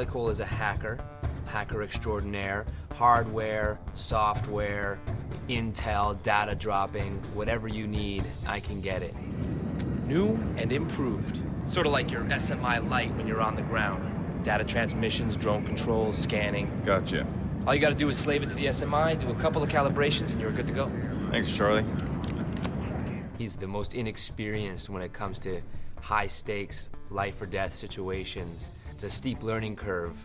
Charlie Coul is a hacker extraordinaire, hardware, software, intel, data dropping, whatever you need, I can get it. New and improved. It's sort of like your SMI Lite when you're on the ground. Data transmissions, drone controls, scanning. Gotcha. All you gotta do is slave it to the SMI, do a couple of calibrations, and you're good to go. Thanks, Charlie. He's the most inexperienced when it comes to high stakes, life or death situations. It's a steep learning curve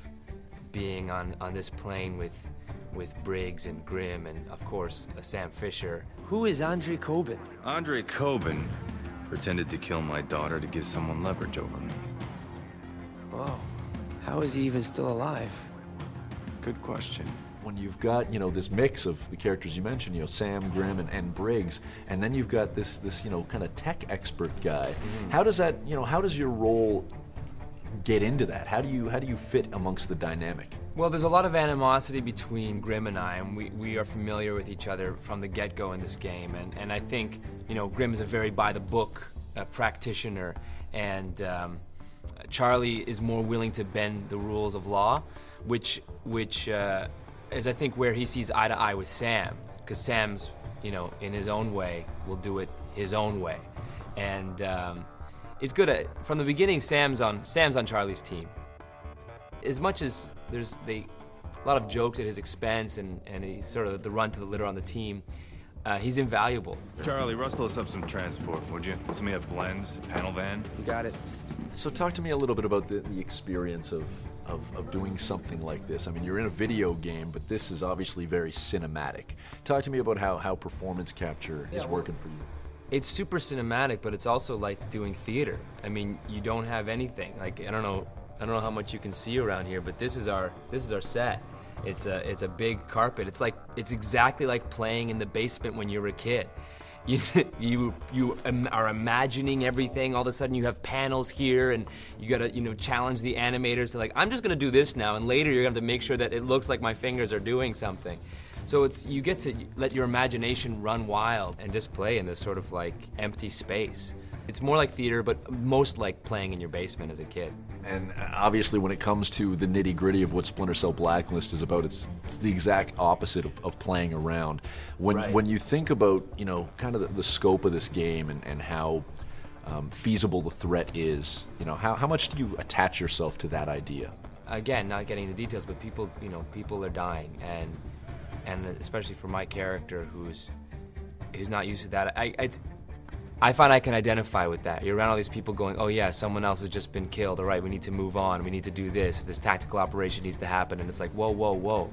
being on this plane with Briggs and Grimm and, of course, Sam Fisher. Who is Andre Coben? Andre Coben pretended to kill my daughter to give someone leverage over me. Whoa. How is he even still alive? Good question. When you've got, this mix of the characters you mentioned, Sam, Grimm, and Briggs, and then you've got this kind of tech expert guy. Mm-hmm. How does that, how does your role get into that? How do you fit amongst the dynamic? Well, there's a lot of animosity between Grimm and I, and we are familiar with each other from the get-go in this game. And I think, Grimm is a very by-the-book practitioner, and Charlie is more willing to bend the rules of law, which is, I think, where he sees eye to eye with Sam, because Sam's, in his own way, will do it his own way. And it's good. From the beginning, Sam's on Charlie's team. As much as there's a lot of jokes at his expense, and he's sort of the run to the litter on the team, he's invaluable. Charlie, rustle us up some transport, would you? Something that blends, panel van. You got it. So talk to me a little bit about the experience of doing something like this. I mean, you're in a video game, but this is obviously very cinematic. Talk to me about how performance capture is working for you. It's super cinematic, but it's also like doing theater. I mean, you don't have anything. Like, I don't know how much you can see around here, but this is our set. It's a big carpet. It's exactly like playing in the basement when you were a kid. You are imagining everything. All of a sudden you have panels here, and you gotta challenge the animators to, like, I'm just gonna do this now, and later you're gonna have to make sure that it looks like my fingers are doing something. So you get to let your imagination run wild and just play in this sort of like empty space. It's more like theater, but most like playing in your basement as a kid. And obviously when it comes to the nitty-gritty of what Splinter Cell Blacklist is about, it's the exact opposite of playing around. When you think about, kind of the scope of this game and how feasible the threat is, how much do you attach yourself to that idea? Again, not getting into details, but people are dying, and especially for my character who's not used to that, I find I can identify with that. You're around all these people going, oh yeah, someone else has just been killed, all right, we need to move on, we need to do this tactical operation needs to happen, and it's like, whoa,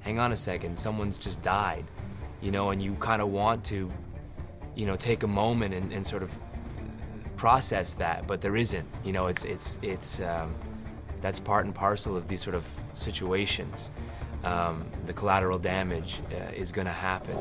hang on a second, someone's just died, and you kind of want to, take a moment and sort of process that, but there isn't, it's that's part and parcel of these sort of situations. The collateral damage is gonna happen.